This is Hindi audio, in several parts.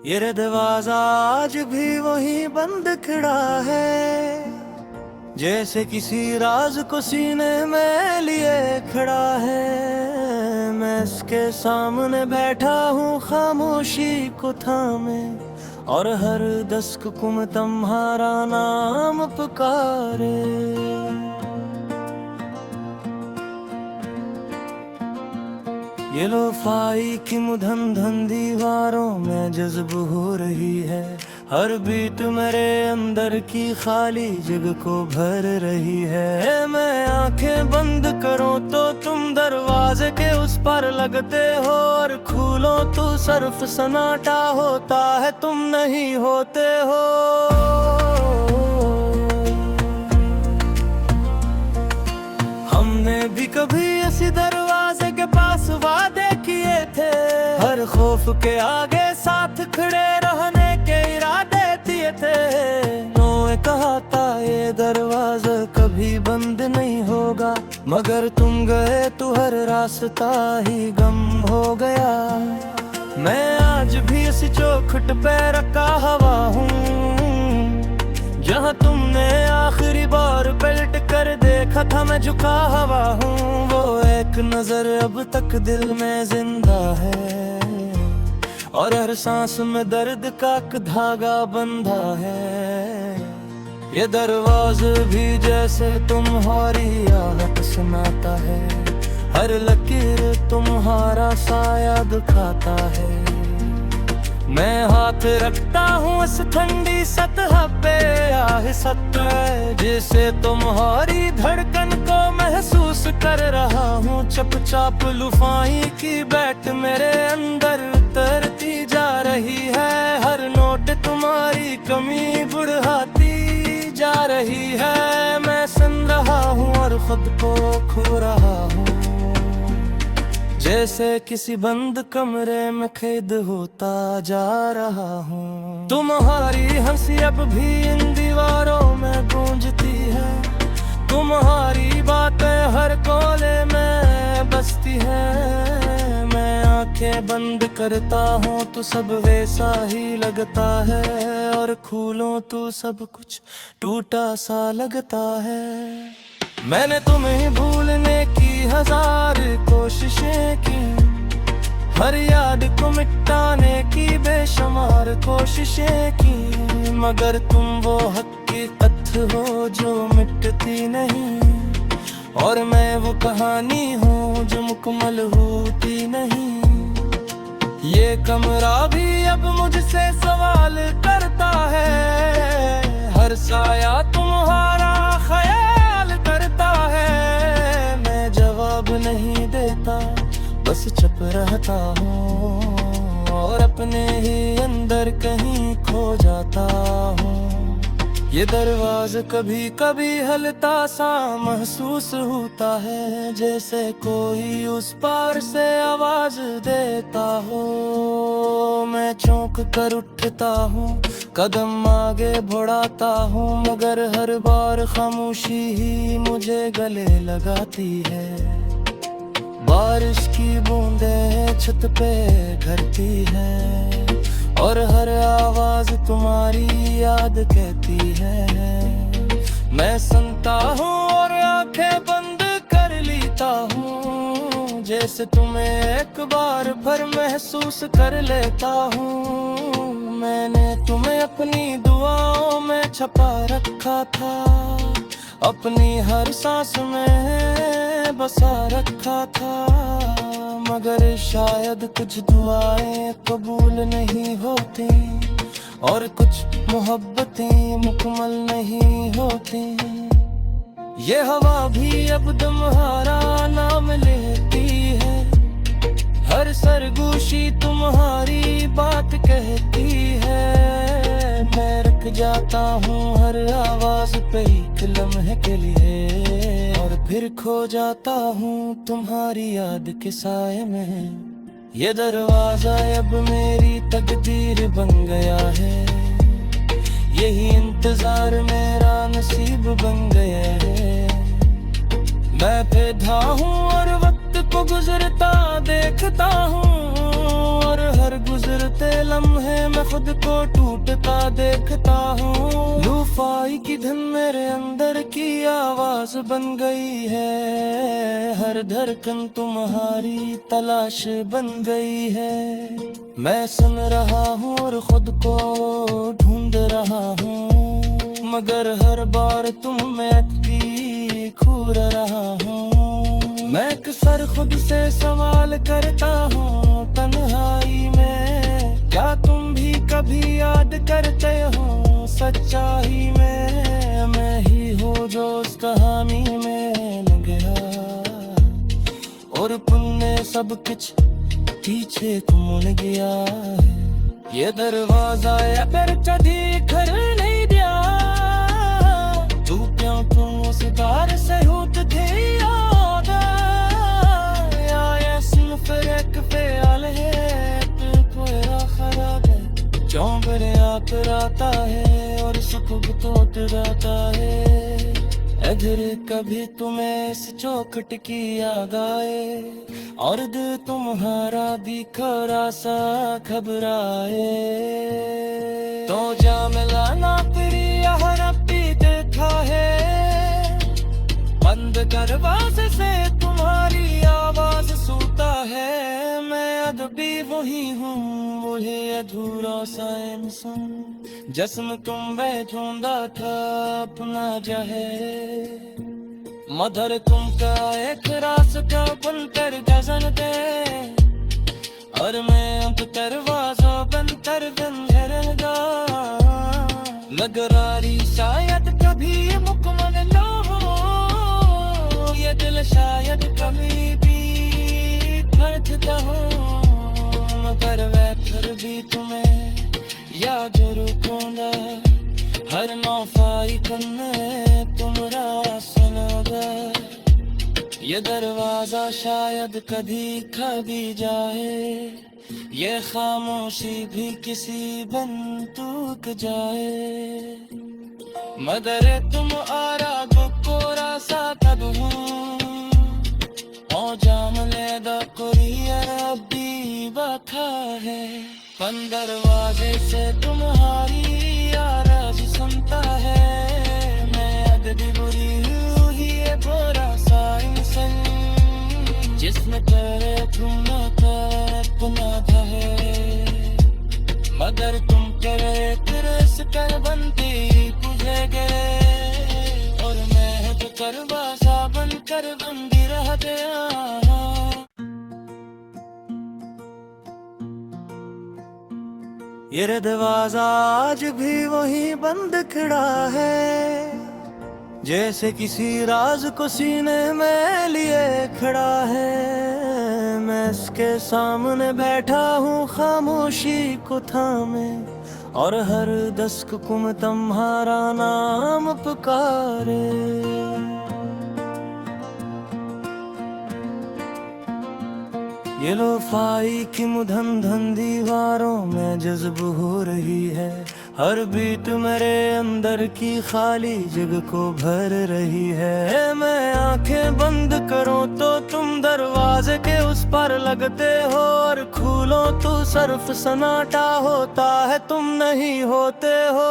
ये दरवाजा आज भी वही बंद खड़ा है, जैसे किसी राज को सीने में लिए खड़ा है। मैं इसके सामने बैठा हूँ खामोशी को थामे, और हर दस्तक में तुम्हारा नाम पुकारे। ये लोफाई की मुधन धन दीवारों में जज्ब हो रही है, हर बीट मेरे अंदर की खाली जगह को भर रही है। मैं आंखें बंद करूं तो तुम दरवाजे के उस पर लगते हो, और खोलो तो सर्फ सन्नाटा होता है, तुम नहीं होते हो। हमने भी कभी ऐसी दरवाजे के पास वादे किए थे, हर खौफ के आगे साथ खड़े रहने के इरादे दिए थे। नोए कहा था ये दरवाजा कभी बंद नहीं होगा, मगर तुम गए तो हर रास्ता ही गम हो गया। मैं आज भी इस चौखट पे रखा हुआ हूँ, जहाँ तुमने आखिरी बार पलट कर देखा था, मैं झुका हुआ हूँ। वो एक नजर अब तक दिल में जिंदा है, और हर सांस में दर्द का एक धागा बंधा है। ये दरवाज़ा भी जैसे तुम्हारी आहट सुनाता है, हर लकीर तुम्हारा साया दिखाता है। मैं हाथ रखता हूँ इस ठंडी सतह पे, आह सत्य जिसे तुम्हारी धड़कन को महसूस कर रहा हूँ। चुपचाप लुफाई की बैठ मेरे अंदर उतरती जा रही है, हर नोट तुम्हारी कमी बढ़ाती जा रही है। मैं सुन रहा हूँ और खुद को खो रहा हूँ, जैसे किसी बंद कमरे में कैद होता जा रहा हूँ। तुम्हारी हंसी अब भी इन दीवारों में गूंजती है, तुम्हारी बातें हर कोने में बसती है। मैं आंखें बंद करता हूँ तो सब वैसा ही लगता है, और खोलूं तो सब कुछ टूटा सा लगता है। मैंने तुम्हें भूलने की हजार कोशिशें की, हर याद को मिटाने की बेशुमार कोशिशें की, मगर तुम वो हकीकत हो जो मिटती नहीं, और मैं वो कहानी हूँ जो मुकम्मल होती नहीं। ये कमरा भी अब मुझसे सवाल करता है, हर साया तुम्हारा ख्याल करता है। मैं जवाब नहीं देता, बस चुप रहता हूँ, और अपने ही अंदर कहीं खो जाता हूँ। ये दरवाज़ा कभी कभी हलता सा महसूस होता है, जैसे कोई उस पार से आवाज देता हो। मैं चौंक कर उठता हूँ, कदम आगे बढ़ाता हूँ, मगर हर बार खामोशी ही मुझे गले लगाती है। बारिश की बूंदें छत पे गिरती हैं, और हर आवाज तुम्हारी याद कहती है। मैं सुनता हूँ और आंखें बंद कर लेता हूँ, जैसे तुम्हें एक बार फिर महसूस कर लेता हूँ। मैंने तुम्हें अपनी दुआओं में छुपा रखा था, अपनी हर सांस में बसा रखा था, मगर शायद कुछ दुआएं कबूल नहीं होती, और कुछ मोहब्बतें मुकम्मल नहीं होती। ये हवा भी अब तुम्हारा नाम लेती है, हर सरगोशी तुम्हारी बात कहती है। मैं रुक जाता हूँ हर आवाज पे एक लम्हे के लिए, और फिर खो जाता हूँ तुम्हारी याद के साए में। ये दरवाजा अब मेरी तकदीर बन गया है, यही इंतजार मेरा नसीब बन गया है। मैं फिदा हूँ और वक्त को गुजरता देखता हूँ, और हर गुजरते लम्हे में खुद को टूटता देखता हूँ। लूफाई की धुन मेरे अंदर की आवाज बन गई है, हर धड़कन तुम्हारी तलाश बन गई है। मैं सुन रहा हूँ और खुद को ढूंढ रहा हूँ, मगर हर बार तुम में अटकी खूर रहा हूँ। मैं अक्सर खुद से सवाल करता हूँ तन्हाई में, क्या तुम भी कभी याद करते हो सच्चाई में? मैं ही हूँ जो उस कहानी में न गया, और पुण्य सब कुछ पीछे को मुड़ गया है। ये दरवाजा या फिर कभी घर नहीं दिया, तू क्यों तुम उस तार से होत थे याद, या ये सिर्फ एक ख्याल है कोई खराब है, क्यों बड़े आकर आता है और सुख तोड़ जाता है। अगर कभी तुम्हें इस चौखट की याद आए, और दिल तुम्हारा भी खरा सा घबराए, तो जा मिलाना प्रिया रब्बी देखा है, बंद दरवाजे से तुम्हारी आवाज सुनता है। मैं अदबी वही हूँ, वही अधूरा सा इंसान, जिसमें तुम ढूंढा था अपना जहे। मदर तुमका एक रास्ता बनकर गजन दे, और मैं अब दरवाजा बनकर बंधेगा। लगरारी शायद कभी मुकम्मल न हो, ये दिल शायद कभी भी धड़कता हो, मगर वह फिर भी तुम्हें याद रखूंगा। हर नौफाई करने तुमरा सुनोगा, ये दरवाजा शायद कभी खा भी जाए, ये खामोशी भी किसी बन टूट जाए। मदर तुम आरा को रासा तब हूँ, ओ जाम ले दा कुरिया रब्बी बखा है। बंद दरवाजे से तुम्हारी आवाज सुनता है, मैं अदबी बुरी हूँ ही ये बुरा सा इंसान, जिसमें तेरे तुम अपना था है। मगर तुम तेरे तिरस कर बनती तुझे गए, और मैं तो दरवाजा बनकर बंदी रह गया। ये दरवाजा आज भी वही बंद खड़ा है, जैसे किसी राज को सीने में लिए खड़ा है। मैं इसके सामने बैठा हूँ खामोशी को थामे, और हर दस्तक को तुम्हारा नाम पुकारे। ये लोफाई की मुधन धन दीवारों में जज्ब हो रही है, हर बीट मेरे अंदर की खाली जगह को भर रही है। मैं आंखें बंद करूं तो तुम दरवाजे के उस पर लगते हो, और खोलो तो सर्फ सन्नाटा होता है, तुम नहीं होते हो।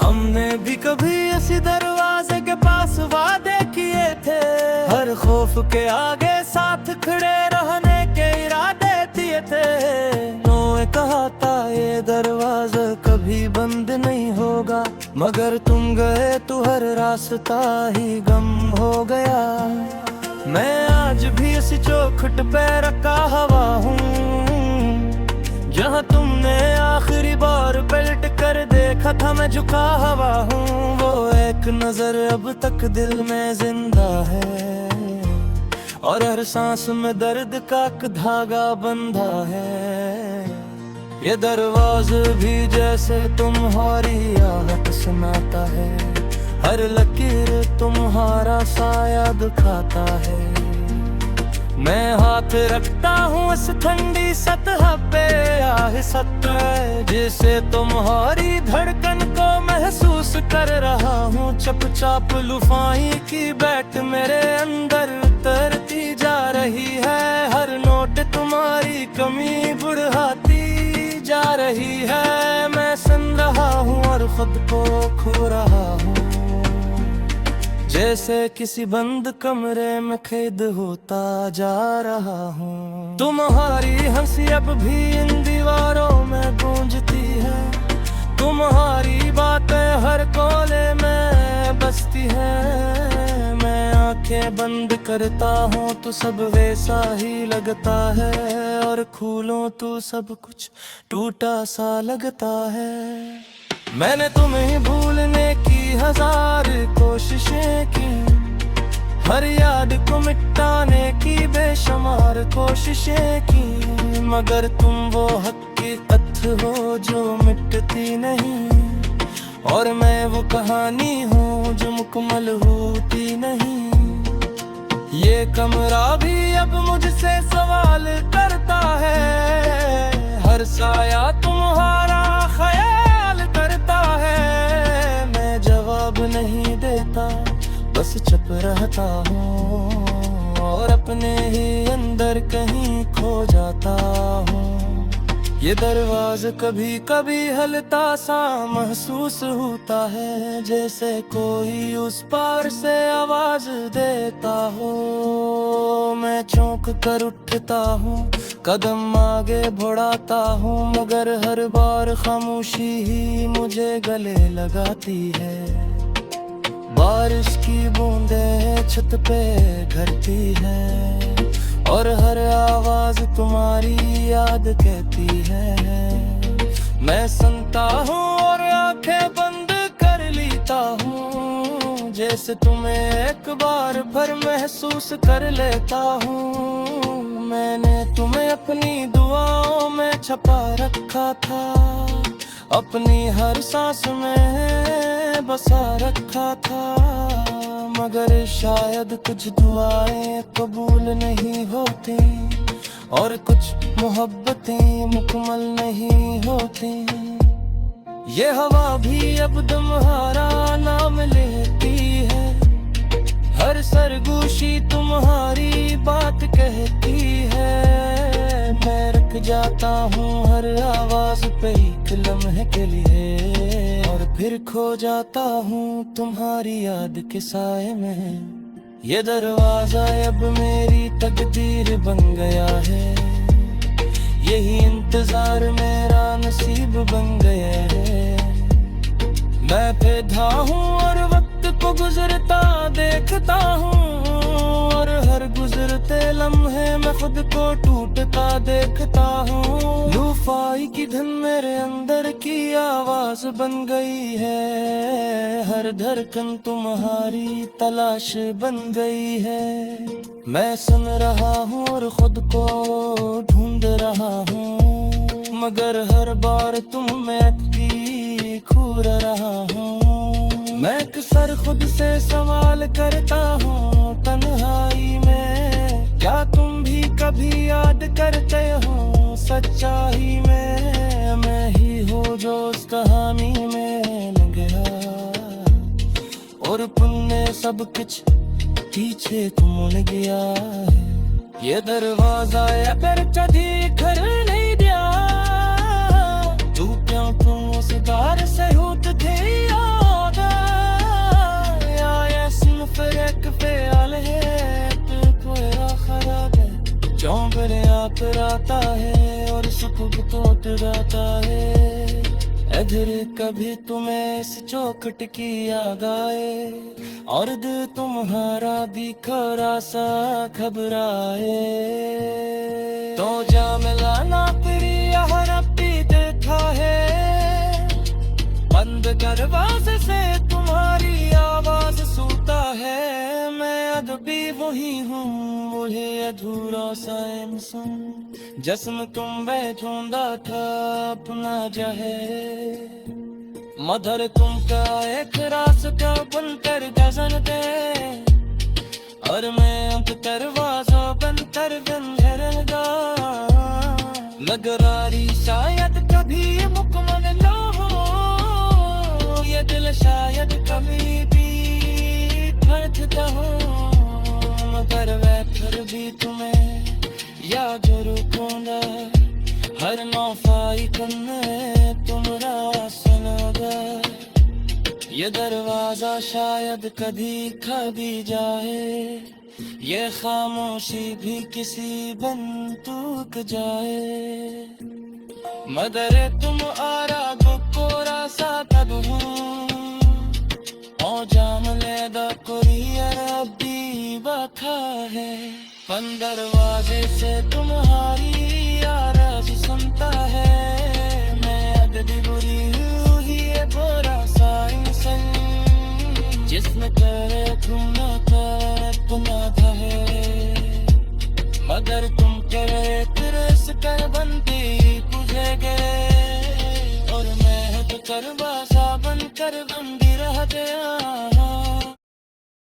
हमने भी कभी ऐसी दरवाजे के पास वादे किए थे, हर खौफ के आगे साथ खड़े रहने के इरादे दिए थे। नोए कहा था ये दरवाजा कभी बंद नहीं होगा, मगर तुम गए तो हर रास्ता ही गम हो गया। मैं आज भी इसी चौखट पे रखा हवा हूँ, जहाँ तुमने आखिरी बार पलट कर देखा था मैं झुका हवा हूँ। वो एक नजर अब तक दिल में जिंदा है, और हर सांस में दर्द का एक धागा बंधा है। ये दरवाज़ा भी जैसे तुम्हारी आहट सुनाता है, हर लकीर तुम्हारा साया दिखाता है। मैं हाथ रखता हूँ इस ठंडी सतह पे, आहिस्ता जैसे तुम्हारी धड़कन को महसूस कर रहा हूँ। चुपचाप लुफाई की बैठ मेरे अंदर उतरती जा रही है, हर नोट तुम्हारी कमी बढ़ाती जा रही है। मैं सुन रहा हूँ और खुद को खो रहा हूँ, जैसे किसी बंद कमरे में कैद होता जा रहा हूँ। तुम्हारी हंसी अब भी इन दीवारों में गूंजती है, तुम्हारी बातें हर कोने में बसती है। मैं आंखें बंद करता हूँ तो सब वैसा ही लगता है, और खोलूं तो सब कुछ टूटा सा लगता है। मैंने तुम्हें भूलने की हजार कोशिशें की, हर याद को मिटाने की बेशुमार कोशिशें की, मगर तुम वो हकीकत हो जो मिटती नहीं, और मैं वो कहानी हूँ जो मुकम्मल होती नहीं। ये कमरा भी अब मुझसे सवाल करता है, हर साया तुम्हारा ख्याल करता है। मैं जवाब नहीं देता, बस चुप रहता हूँ, और अपने ही अंदर कहीं खो जाता हूँ। ये दरवाज़ा कभी कभी हलता सा महसूस होता है, जैसे कोई उस पार से आवाज देता हो। मैं चौंक कर उठता हूँ, कदम आगे बढ़ाता हूँ, मगर हर बार खामोशी ही मुझे गले लगाती है। बारिश की बूंदें छत पे गिरती है, और हर आवाज तुम्हारी याद कहती है। मैं सुनता हूँ और आंखें बंद कर लेता हूँ, जैसे तुम्हें एक बार भर महसूस कर लेता हूँ। मैंने तुम्हें अपनी दुआओं में छुपा रखा था, अपनी हर सांस में बसा रखा था, मगर शायद कुछ दुआएं कबूल नहीं होती, और कुछ मोहब्बतें मुकम्मल नहीं होती। ये हवा भी अब तुम्हारा नाम लेती है, हर सरगोशी तुम्हारी बात कहती है। मैं रुक जाता हूँ हर आवाज पे एक लम्हे के लिए, और फिर खो जाता हूँ तुम्हारी याद के साए में। ये दरवाजा अब मेरी तकदीर बन गया है, यही इंतजार मेरा नसीब बन गया है। मैं पैदा हूँ और वक्त को गुजरता देखता हूँ, और हर गुजरते लम्हे में खुद को टूटता देखता हूँ। लूफाई की धन मेरे अंदर की आवाज बन गई है, हर धड़कन तुम्हारी तलाश बन गई है। मैं सुन रहा हूँ और खुद को ढूंढ रहा हूँ, मगर हर बार तुम में अटकी खो रहा हूँ। मैं अक्सर खुद से सवाल करता हूँ तन्हाई में, क्या तुम भी कभी याद करते हो सच्चाई में? मैं ही हूँ जो उस कहानी में न गया, और पुण्य सब कुछ पीछे तुम गया है। ये दरवाजा अगर कभी घर नहीं दिया, तू क्यों तुम उस दार से होत थे याद, या इसमें फर्क ख्याल है तो कोई खराब है। चौंक आप राता है और सुख तोट जाता है, इधर कभी तुम्हें इस चौखट की याद आए, और दिल तुम्हारा भी खरा सा घबराए। तो जा मिलाना तेरी हर पी देखा है, बंद दरवाजे से तुम्हारी आवाज सुनता है। मैं अब भी वही हूँ, मुझे अधूरा सा इंसान, जिसमें तुम बैठूंगा था अपना जहे। मदर तुमका एक रास्ता बनकर गजन दे, और मैं अंत दरवाजा बन तर गंधरगा लगरारी शायद कभी मुकमल ना हो ये दिल शायद कभी भी धड़कता हो मगर मैं फिर भी तुम्हें याद रखूंगा हर नौफाई करने तुमरा सुनोगा ये दरवाजा शायद कभी भी जाए ये खामोशी भी किसी बन टूक जाए मदरे तुम आरा गोरा सा तब हूँ ओ जाम लेदा कोई अरबी बखा है बंद दरवाजे से तुम्हारी आवाज सुनता है मैं अददी बुरी हूँ ही ये बुरा सा इंसान जिसमें करे